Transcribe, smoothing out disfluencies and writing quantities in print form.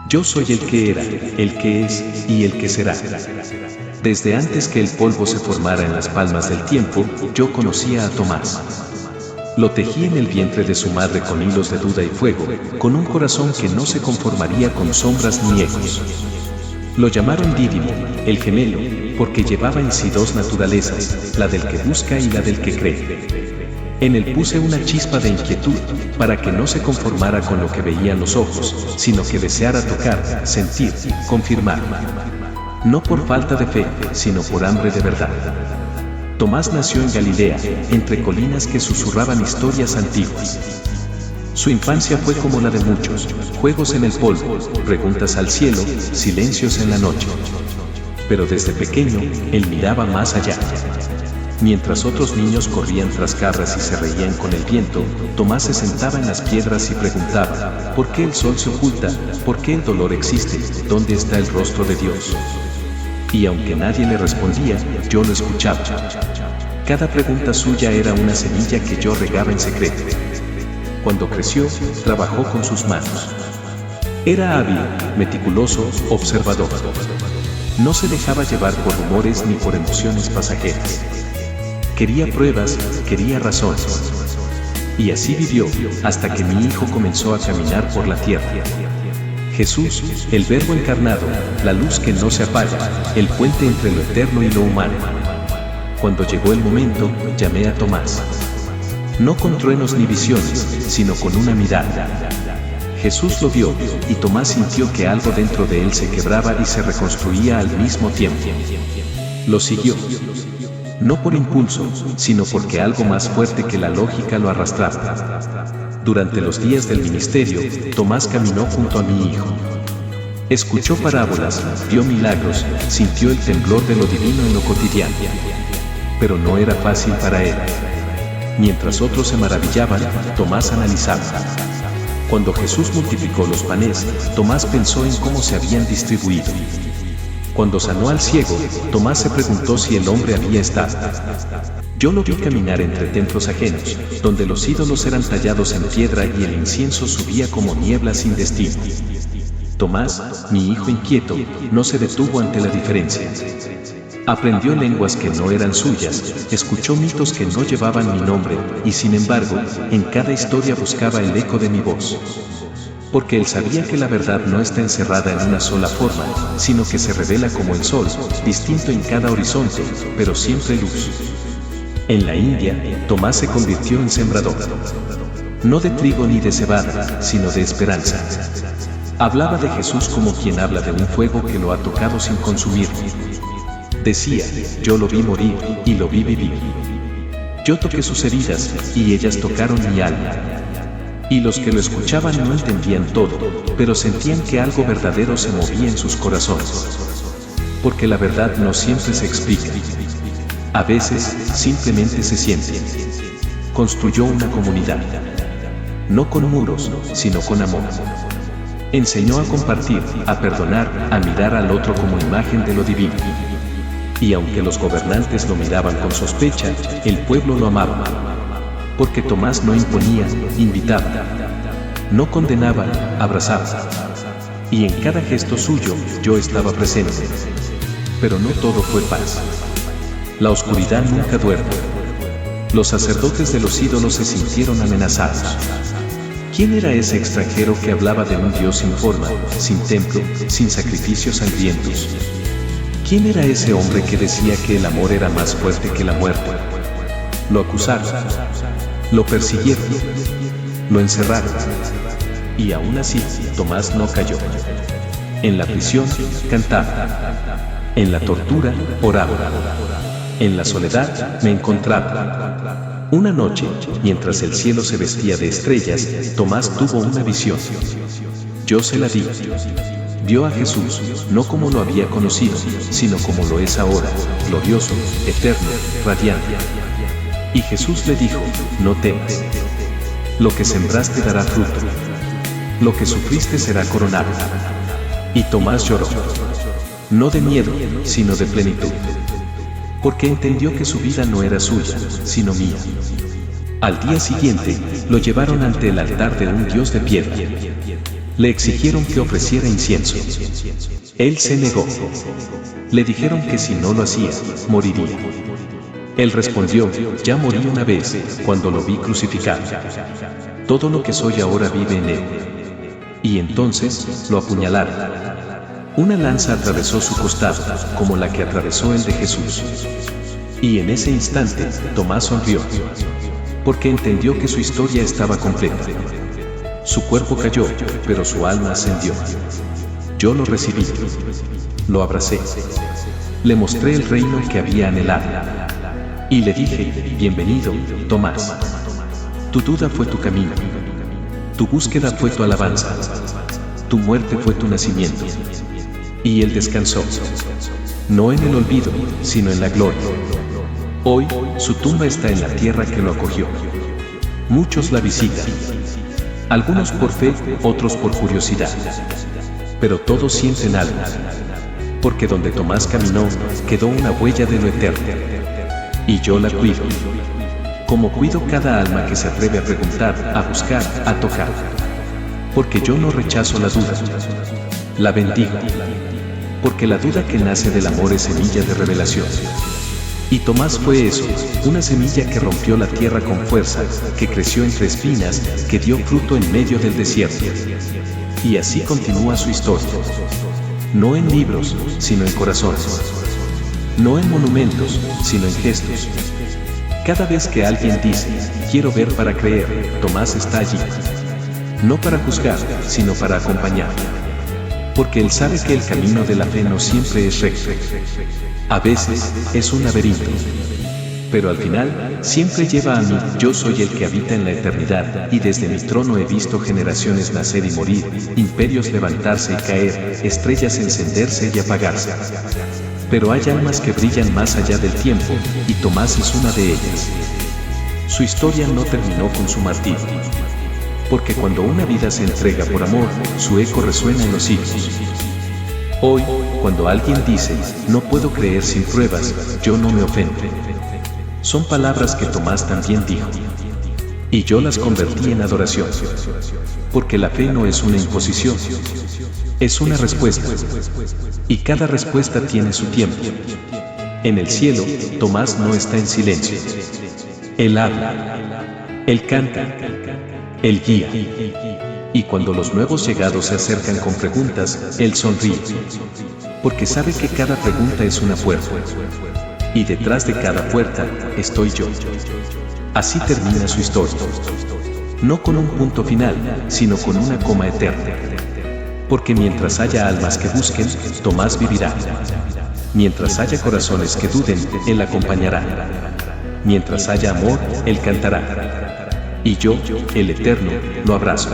Yo soy el que era, el que es y el que será. Desde antes que el polvo se formara en las palmas del tiempo, yo conocía a Tomás. Lo tejí en el vientre de su madre con hilos de duda y fuego, con un corazón que no se conformaría con sombras ni ecos. Lo llamaron Dídimo, el gemelo, porque llevaba en sí dos naturalezas, la del que busca y la del que cree. En él puse una chispa de inquietud, para que no se conformara con lo que veían los ojos, sino que deseara tocar, sentir, confirmar. No por falta de fe, sino por hambre de verdad. Tomás nació en Galilea, entre colinas que susurraban historias antiguas. Su infancia fue como la de muchos, juegos en el polvo, preguntas al cielo, silencios en la noche. Pero desde pequeño, él miraba más allá. Mientras otros niños corrían tras cabras y se reían con el viento, Tomás se sentaba en las piedras y preguntaba: ¿por qué el sol se oculta? ¿Por qué el dolor existe? ¿Dónde está el rostro de Dios? Y aunque nadie le respondía, yo lo escuchaba. Cada pregunta suya era una semilla que yo regaba en secreto. Cuando creció, trabajó con sus manos. Era hábil, meticuloso, observador. No se dejaba llevar por rumores ni por emociones pasajeras. Quería pruebas, quería razones. Y así vivió, hasta que mi hijo comenzó a caminar por la tierra. Jesús, el Verbo encarnado, la luz que no se apaga, el puente entre lo eterno y lo humano. Cuando llegó el momento, llamé a Tomás. No con truenos ni visiones, sino con una mirada. Jesús lo vio, y Tomás sintió que algo dentro de él se quebraba y se reconstruía al mismo tiempo. Lo siguió. No por impulso, sino porque algo más fuerte que la lógica lo arrastraba. Durante los días del ministerio, Tomás caminó junto a mi hijo. Escuchó parábolas, vio milagros, sintió el temblor de lo divino en lo cotidiano. Pero no era fácil para él. Mientras otros se maravillaban, Tomás analizaba. Cuando Jesús multiplicó los panes, Tomás pensó en cómo se habían distribuido. Cuando sanó al ciego, Tomás se preguntó si el hombre había estado. Yo lo vi caminar entre templos ajenos, donde los ídolos eran tallados en piedra y el incienso subía como niebla sin destino. Tomás, mi hijo inquieto, no se detuvo ante la diferencia. Aprendió lenguas que no eran suyas, escuchó mitos que no llevaban mi nombre, y sin embargo, en cada historia buscaba el eco de mi voz. Porque él sabía que la verdad no está encerrada en una sola forma, sino que se revela como el sol, distinto en cada horizonte, pero siempre luz. En la India, Tomás se convirtió en sembrador. No de trigo ni de cebada, sino de esperanza. Hablaba de Jesús como quien habla de un fuego que lo ha tocado sin consumirlo. Decía: yo lo vi morir, y lo vi vivir. Yo toqué sus heridas, y ellas tocaron mi alma. Y los que lo escuchaban no entendían todo, pero sentían que algo verdadero se movía en sus corazones. Porque la verdad no siempre se explica. A veces, simplemente se siente. Construyó una comunidad. No con muros, sino con amor. Enseñó a compartir, a perdonar, a mirar al otro como imagen de lo divino. Y aunque los gobernantes lo miraban con sospecha, el pueblo lo amaba. Porque Tomás no imponía, invitaba. No condenaba, abrazaba. Y en cada gesto suyo, yo estaba presente. Pero no todo fue paz. La oscuridad nunca duerme. Los sacerdotes de los ídolos se sintieron amenazados. ¿Quién era ese extranjero que hablaba de un Dios sin forma, sin templo, sin sacrificios sangrientos? ¿Quién era ese hombre que decía que el amor era más fuerte que la muerte? Lo acusaron, lo persiguieron, lo encerraron. Y aún así, Tomás no cayó. En la prisión, cantaba. En la tortura, oraba. En la soledad, me encontraba. Una noche, mientras el cielo se vestía de estrellas, Tomás tuvo una visión. Yo se la di. Vio a Jesús, no como lo había conocido, sino como lo es ahora, glorioso, eterno, radiante. Y Jesús le dijo: no temas. Lo que sembraste dará fruto. Lo que sufriste será coronado. Y Tomás lloró. No de miedo, sino de plenitud. Porque entendió que su vida no era suya, sino mía. Al día siguiente, lo llevaron ante el altar de un dios de piedra. Le exigieron que ofreciera incienso. Él se negó. Le dijeron que si no lo hacía, moriría. Él respondió: ya morí una vez, cuando lo vi crucificado. Todo lo que soy ahora vive en él. Y entonces, lo apuñalaron. Una lanza atravesó su costado, como la que atravesó el de Jesús. Y en ese instante, Tomás sonrió, porque entendió que su historia estaba completa. Su cuerpo cayó, pero su alma ascendió. Yo lo recibí. Lo abracé. Le mostré el reino que había anhelado. Y le dije: bienvenido, Tomás. Tu duda fue tu camino. Tu búsqueda fue tu alabanza. Tu muerte fue tu nacimiento. Y él descansó. No en el olvido, sino en la gloria. Hoy, su tumba está en la tierra que lo acogió. Muchos la visitan. Algunos por fe, otros por curiosidad. Pero todos sienten algo. Porque donde Tomás caminó, quedó una huella de lo eterno. Y yo la cuido. Como cuido cada alma que se atreve a preguntar, a buscar, a tocar. Porque yo no rechazo la duda. La bendigo. Porque la duda que nace del amor es semilla de revelación. Y Tomás fue eso, una semilla que rompió la tierra con fuerza, que creció entre espinas, que dio fruto en medio del desierto. Y así continúa su historia. No en libros, sino en corazones. No en monumentos, sino en gestos. Cada vez que alguien dice: quiero ver para creer, Tomás está allí. No para juzgar, sino para acompañar. Porque él sabe que el camino de la fe no siempre es recto. A veces, es un laberinto. Pero al final, siempre lleva a mí. Yo soy el que habita en la eternidad, y desde mi trono he visto generaciones nacer y morir, imperios levantarse y caer, estrellas encenderse y apagarse. Pero hay almas que brillan más allá del tiempo, y Tomás es una de ellas. Su historia no terminó con su martirio. Porque cuando una vida se entrega por amor, su eco resuena en los siglos. Hoy, cuando alguien dice: no puedo creer sin pruebas, yo no me ofendo. Son palabras que Tomás también dijo. Y yo las convertí en adoración. Porque la fe no es una imposición. Es una respuesta. Y cada respuesta tiene su tiempo. En el cielo, Tomás no está en silencio. Él habla. Él canta. Él guía. Y cuando los nuevos llegados se acercan con preguntas, él sonríe. Porque sabe que cada pregunta es una puerta. Y detrás de cada puerta, estoy yo. Así termina su historia. No con un punto final, sino con una coma eterna. Porque mientras haya almas que busquen, Tomás vivirá. Mientras haya corazones que duden, él acompañará. Mientras haya amor, él cantará. Y yo, el Eterno, lo abrazo.